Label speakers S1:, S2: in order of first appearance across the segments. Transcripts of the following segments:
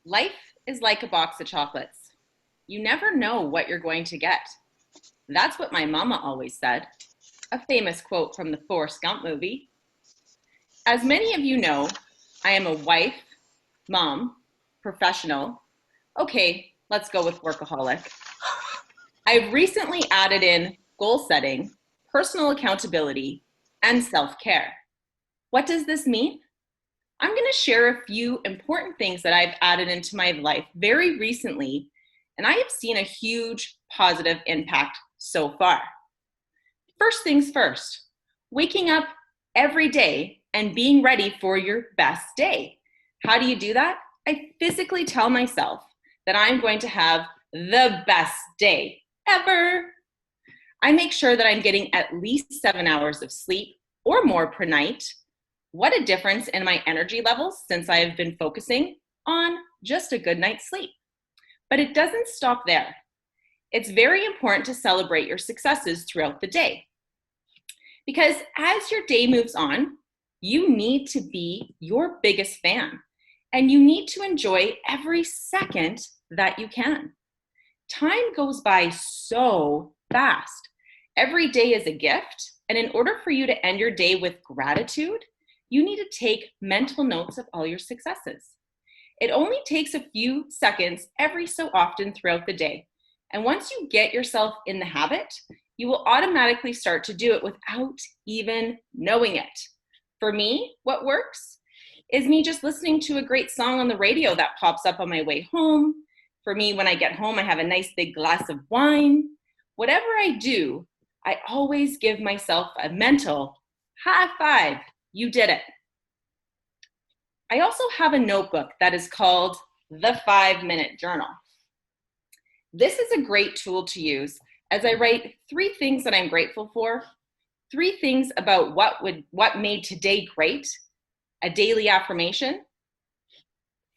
S1: Life is like a box of chocolates. You never know what you're going to get. That's what my mama always said. A famous quote from the Forrest Gump movie. As many of you know, I am a wife, mom, professional. Okay, let's go with workaholic. I've recently added in goal setting, personal accountability, and self-care. What does this mean? I'm going to share a few important things that I've added into my life very recently, and I have seen a huge positive impact so far. First things first, waking up every day and being ready for your best day. How do you do that? I physically tell myself that I'm going to have the best day ever. I make sure that I'm getting at least 7 hours of sleep or more per night. What a difference in my energy levels since I have been focusing on just a good night's sleep. But it doesn't stop there. It's very important to celebrate your successes throughout the day. Because as your day moves on, you need to be your biggest fan, and you need to enjoy every second that you can. Time goes by so fast. Every day is a gift, and in order for you to end your day with gratitude, you need to take mental notes of all your successes. It only takes a few seconds every so often throughout the day. And once you get yourself in the habit, you will automatically start to do it without even knowing it. For me, what works is me just listening to a great song on the radio that pops up on my way home. For me, when I get home, I have a nice big glass of wine. Whatever I do, I always give myself a mental high five. You did it. I also have a notebook that is called the 5-Minute Journal. This is a great tool to use as I write 3 things that I'm grateful for, 3 things about what made today great, a daily affirmation,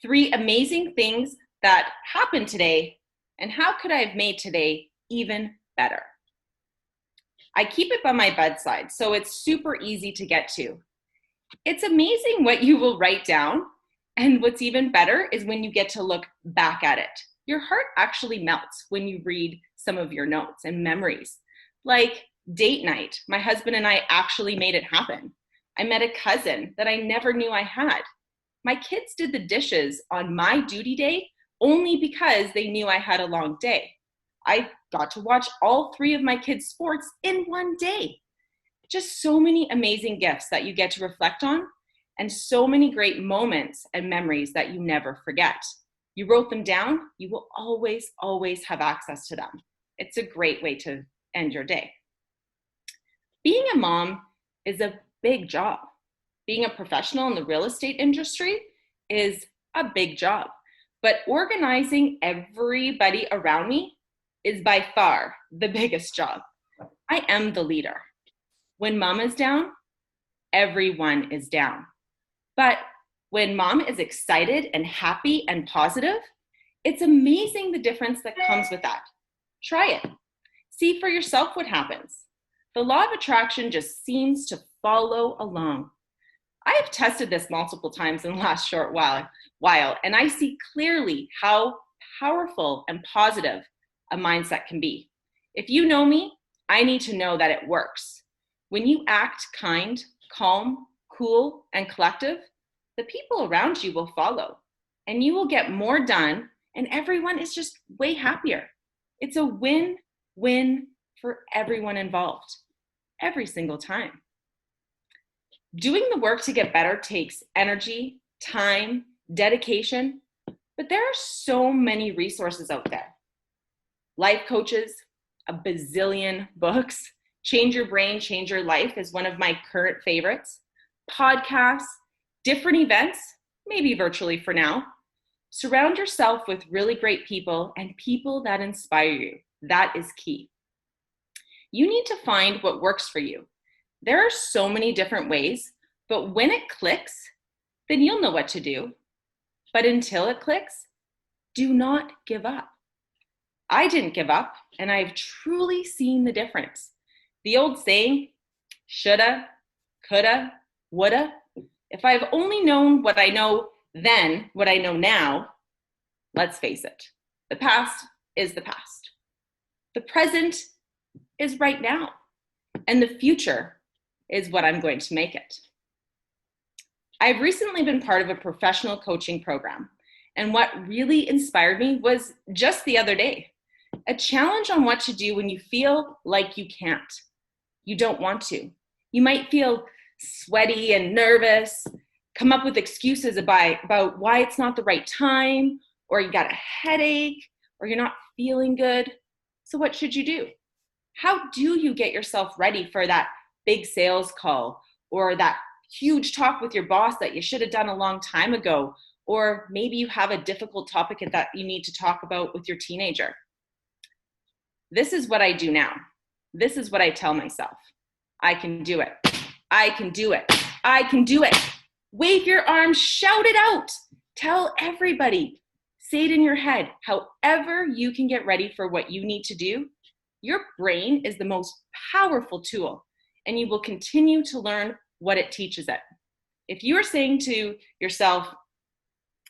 S1: 3 amazing things that happened today, and how could I have made today even better. I keep it by my bedside, so it's super easy to get to. It's amazing what you will write down, and what's even better is when you get to look back at it. Your heart actually melts when you read some of your notes and memories. Like date night, my husband and I actually made it happen. I met a cousin that I never knew I had. My kids did the dishes on my duty day only because they knew I had a long day. I got to watch all 3 of my kids' sports in one day. Just so many amazing gifts that you get to reflect on, and so many great moments and memories that you never forget. You wrote them down, you will always, always have access to them. It's a great way to end your day. Being a mom is a big job. Being a professional in the real estate industry is a big job. But organizing everybody around me is by far the biggest job. I am the leader. When mom is down, everyone is down. But when mom is excited and happy and positive, it's amazing the difference that comes with that. Try it. See for yourself what happens. The law of attraction just seems to follow along. I have tested this multiple times in the last short while, and I see clearly how powerful and positive a mindset can be. If you know me, I need to know that it works. When you act kind, calm, cool, and collective, the people around you will follow, and you will get more done, and everyone is just way happier. It's a win-win for everyone involved, every single time. Doing the work to get better takes energy, time, dedication, but there are so many resources out there. Life coaches, a bazillion books. Change Your Brain, Change Your Life is one of my current favorites. Podcasts, different events, maybe virtually for now. Surround yourself with really great people and people that inspire you. That is key. You need to find what works for you. There are so many different ways, but when it clicks, then you'll know what to do. But until it clicks, do not give up. I didn't give up, and I've truly seen the difference. The old saying, shoulda, coulda, woulda. If I've only known what I know then, what I know now, Let's face it, the past is the past. The present is right now, and the future is what I'm going to make it. I've recently been part of a professional coaching program, and what really inspired me was just the other day, a challenge on what to do when you feel like you can't. You don't want to. You might feel sweaty and nervous, come up with excuses about why it's not the right time, or you got a headache, or you're not feeling good. So what should you do? How do you get yourself ready for that big sales call, or that huge talk with your boss that you should have done a long time ago, or maybe you have a difficult topic that you need to talk about with your teenager? This is what I do now. This is what I tell myself. I can do it. I can do it. I can do it. Wave your arms, shout it out. Tell everybody. Say it in your head. However you can get ready for what you need to do, your brain is the most powerful tool, and you will continue to learn what it teaches it. If you are saying to yourself,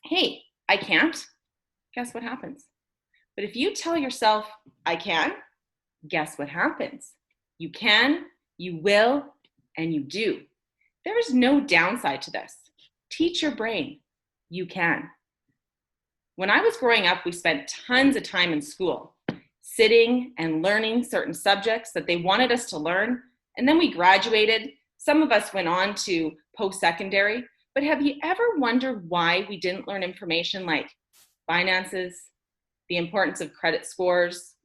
S1: hey, I can't, guess what happens? But if you tell yourself, I can, guess what happens? You can, you will, and you do. There is no downside to this. Teach your brain, you can. When I was growing up, we spent tons of time in school, sitting and learning certain subjects that they wanted us to learn, and then we graduated. Some of us went on to post-secondary, but have you ever wondered why we didn't learn information like finances, the importance of credit scores,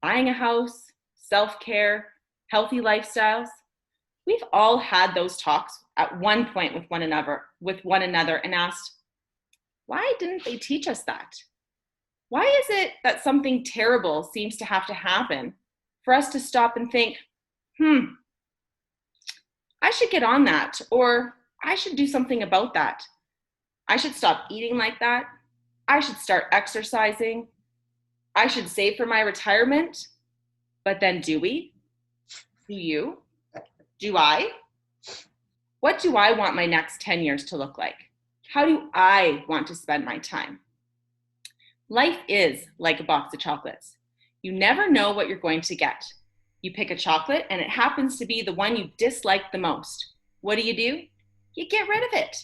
S1: buying a house, self-care, healthy lifestyles? We've all had those talks at one point with one another and asked, why didn't they teach us that? Why is it that something terrible seems to have to happen for us to stop and think, I should get on that, or I should do something about that. I should stop eating like that. I should start exercising. I should save for my retirement. But then do we? Do you? Do I? What do I want my next 10 years to look like? How do I want to spend my time? Life is like a box of chocolates. You never know what you're going to get. You pick a chocolate and it happens to be the one you dislike the most. What do? You get rid of it.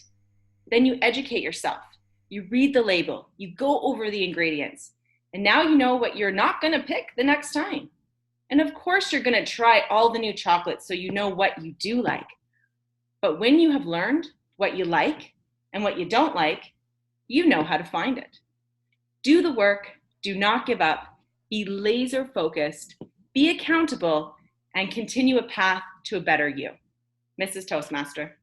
S1: Then you educate yourself. You read the label. You go over the ingredients. And now you know what you're not going to pick the next time. And of course, you're going to try all the new chocolates so you know what you do like. But when you have learned what you like and what you don't like, you know how to find it. Do the work. Do not give up. Be laser focused. Be accountable and continue a path to a better you. Mrs. Toastmaster.